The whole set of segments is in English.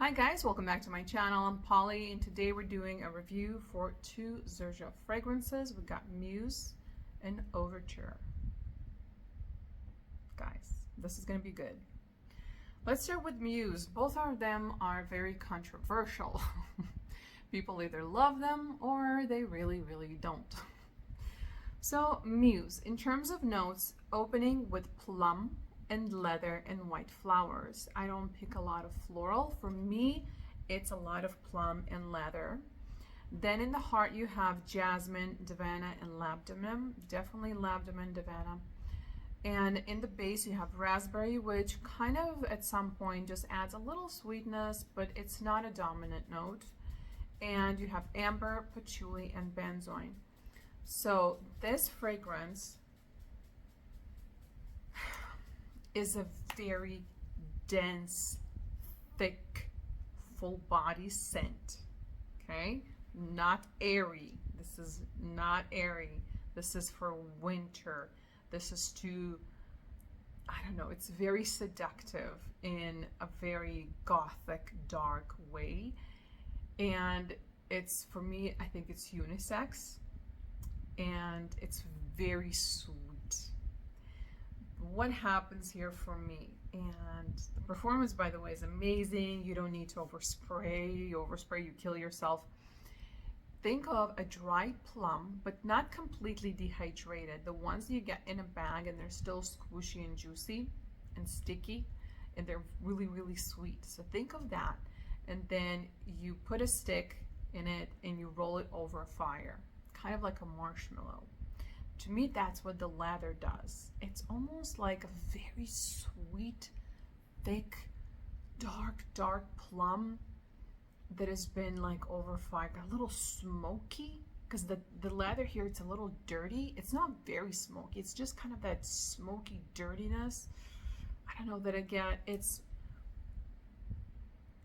Hi guys, welcome back to my channel. I'm Polly and today we're doing a review for two Xerjoff fragrances. We got Muse and Ouverture. Guys, this is going to be good. Let's start with Muse. Both of them are very controversial. People either love them or they really don't. So Muse, in terms of notes, opening with plum and leather and white flowers. I don't pick a lot of floral. For me, it's a lot of plum and leather. Then in the heart you have jasmine, davana, and labdanum. Definitely labdanum, davana. And in the base you have raspberry, which kind of at some point just adds a little sweetness, but it's not a dominant note. And you have amber, patchouli, and benzoin. So this fragrance is a very dense, thick, full body scent. Okay, not airy. This is not airy. This is for winter. This is to, I don't know, it's very seductive in a very gothic, dark way. And it's, for me, I think it's unisex and it's very sweet. What happens here for me, and the performance, by the way, is amazing. You don't need to overspray. You overspray, you kill yourself. Think of a dry plum, but not completely dehydrated. The ones you get in a bag and they're still squishy and juicy and sticky, and they're really sweet. So think of that, and then you put a stick in it and you roll it over a fire, kind of like a marshmallow. To me, that's what the leather does. It's almost like a very sweet, thick, dark plum that has been like over fire, a little smoky, because the leather here, it's a little dirty. It's not very smoky. It's just kind of that smoky dirtiness. I don't know that again. It's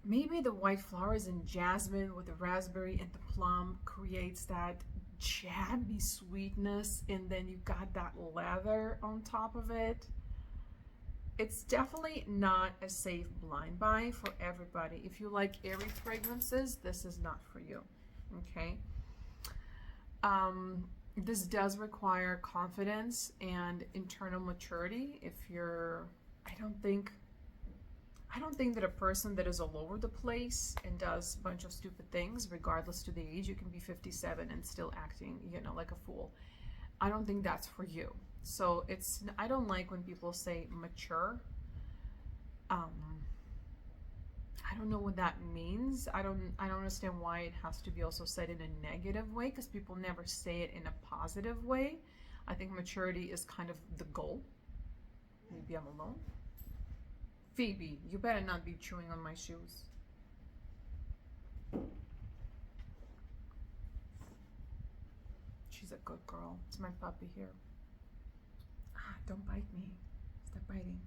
maybe the white flowers and jasmine with the raspberry and the plum creates that jammy sweetness, and then you got that leather on top of it. It's definitely not a safe blind buy for everybody. If you like airy fragrances, this is not for you. Okay, this does require confidence and internal maturity. If you're, I don't think that a person that is all over the place and does a bunch of stupid things, regardless to the age, you can be 57 and still acting, you know, like a fool. I don't think that's for you. So it's, I don't like when people say mature. I don't know what that means. I don't understand why it has to be also said in a negative way, because people never say it in a positive way. I think maturity is kind of the goal. Maybe I'm alone. Phoebe, you better not be chewing on my shoes. She's a good girl. It's my puppy here. Ah, don't bite me. Stop biting.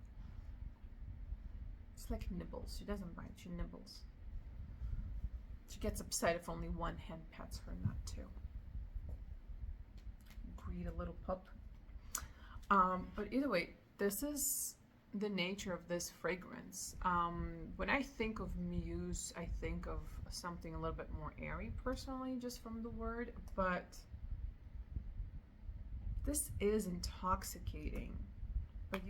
It's like nibbles. She doesn't bite, she nibbles. She gets upset if only one hand pets her, not two. Greed a little pup. But either way, this is the nature of this fragrance. When I think of Muse, I think of something a little bit more airy personally, just from the word, but this is intoxicating. But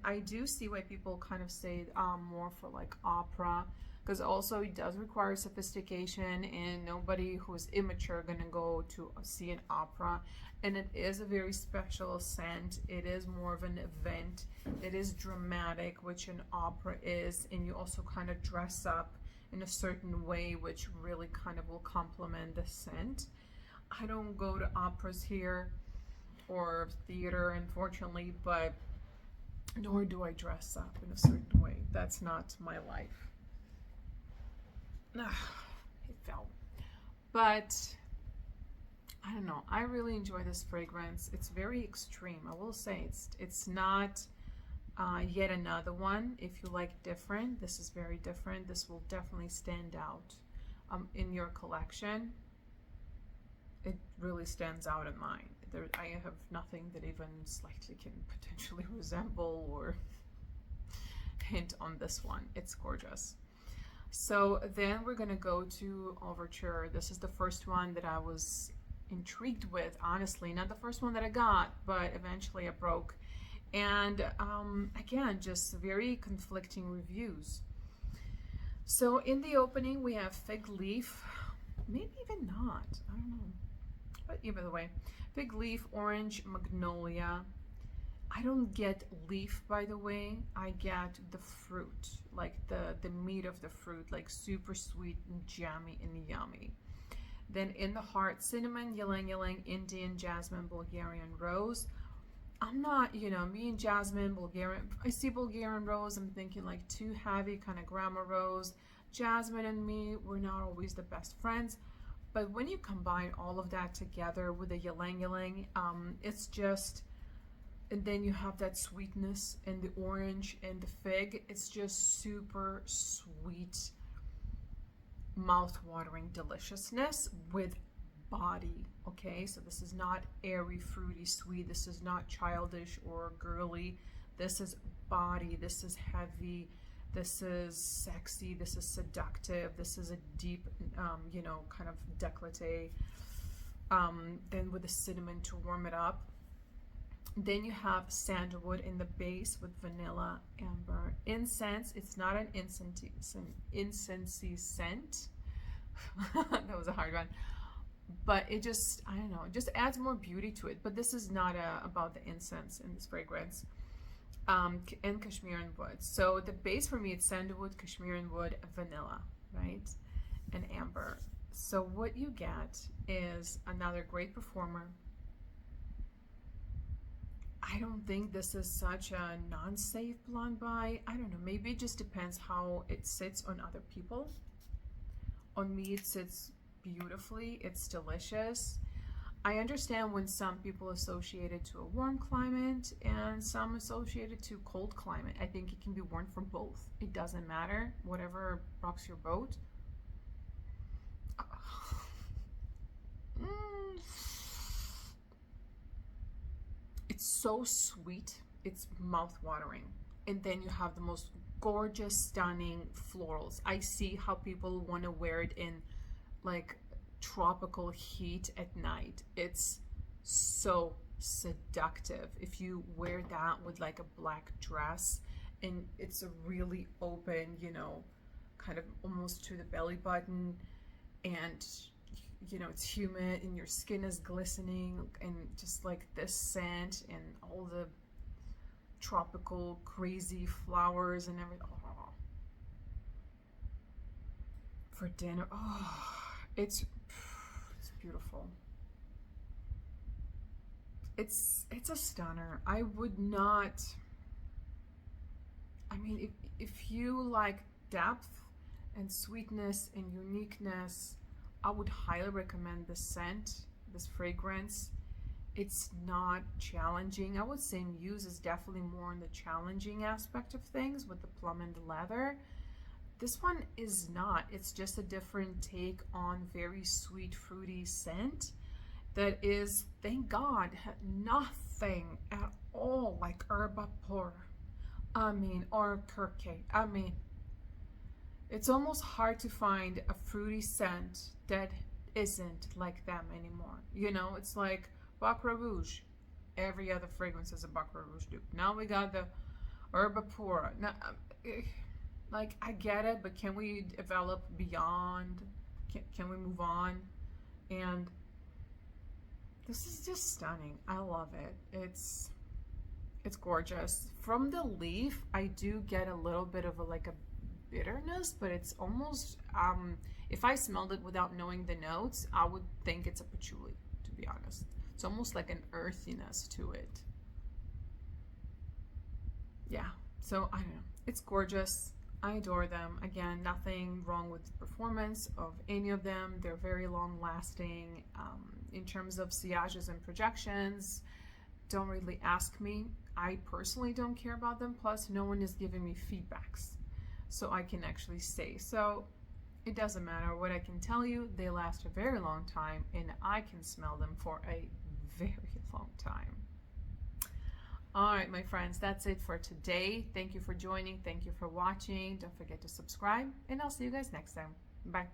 I do see why people kind of say more for like opera, because also it does require sophistication, and nobody who's immature gonna go to see an opera. And it is a very special scent. It is more of an event. It is dramatic, which an opera is, and you also kind of dress up in a certain way, which really kind of will complement the scent. I don't go to operas here or theater, unfortunately, but nor do I dress up in a certain way. That's not my life. It fell. But I don't know. I really enjoy this fragrance. It's very extreme. I will say it's not yet another one. If you like different, this is very different. This will definitely stand out in your collection. It really stands out in mine. I have nothing that even slightly can potentially resemble or hint on this one. It's gorgeous. So So then we're gonna go to Overture. This is the first one that I was intrigued with, honestly. Not the first one that I got, but eventually I broke. And again, just very conflicting reviews. So in the opening we have Fig Leaf, maybe even not, I don't know. But either way, Fig Leaf, Orange, Magnolia. I don't get leaf, by the way. I get the fruit, like the meat of the fruit, like super sweet and jammy and yummy. Then in the heart, Cinnamon, Ylang Ylang, Indian Jasmine, Bulgarian Rose. I'm not, you know, me and Jasmine, Bulgarian, I see Bulgarian Rose, I'm thinking like too heavy, kind of grandma rose. Jasmine and me, we're not always the best friends. But when you combine all of that together with the Ylang Ylang, it's just, and then you have that sweetness and the orange and the fig. It's just super sweet, mouth-watering deliciousness with body. Okay, so this is not airy, fruity, sweet. This is not childish or girly. This is body. This is heavy. This is sexy. This is seductive. This is a deep, you know, kind of décolleté. Then with the cinnamon to warm it up. Then you have sandalwood in the base with vanilla, amber, incense. It's not an incensey scent. That was a hard one. But it just, I don't know, it just adds more beauty to it. But this is not about the incense in this fragrance. And Kashmir wood. So the base for me, it's sandalwood, Kashmir wood, vanilla, right? And amber. So what you get is another great performer. I don't think this is such a non-safe blonde buy. I don't know, maybe it just depends how it sits on other people. On me, it sits beautifully. It's delicious. I understand when some people associate it to a warm climate and some associate it to cold climate. I think it can be worn for both. It doesn't matter, whatever rocks your boat. It's so sweet, it's mouth-watering. And then you have the most gorgeous, stunning florals. I see how people want to wear it in like tropical heat at night. It's so seductive. If you wear that with like a black dress and it's a really open, you know, kind of almost to the belly button, and you know, it's humid and your skin is glistening, and just like this scent and all the tropical crazy flowers and everything. Oh. For dinner, oh, it's beautiful. It's a stunner. I would not, I mean, if you like depth and sweetness and uniqueness, I would highly recommend this scent, this fragrance. It's not challenging. I would say Muse is definitely more in the challenging aspect of things with the plum and the leather. This one is not. It's just a different take on very sweet, fruity scent that is, thank God, nothing at all like Herba Pura. I mean, or Kirke. I mean, it's almost hard to find a fruity scent that isn't like them anymore. You know, it's like Baccarat Rouge. Every other fragrance is a Baccarat Rouge dupe. Now we got the Herba Pura. Now, like, I get it, but can we develop beyond? Can we move on? And this is just stunning. I love it. It's gorgeous. From the leaf, I do get a little bit of like a bitterness, but it's almost, if I smelled it without knowing the notes, I would think it's a patchouli, to be honest. It's almost like an earthiness to it. Yeah, so I don't know. It's gorgeous. I adore them. Again, nothing wrong with the performance of any of them. They're very long lasting. In terms of sillages and projections, don't really ask me. I personally don't care about them. Plus, no one is giving me feedbacks, so I can actually say. So it doesn't matter. What I can tell you, they last a very long time, and I can smell them for a very long time. All right, my friends, that's it for today. Thank you for joining. Thank you for watching. Don't forget to subscribe, and I'll see you guys next time. Bye.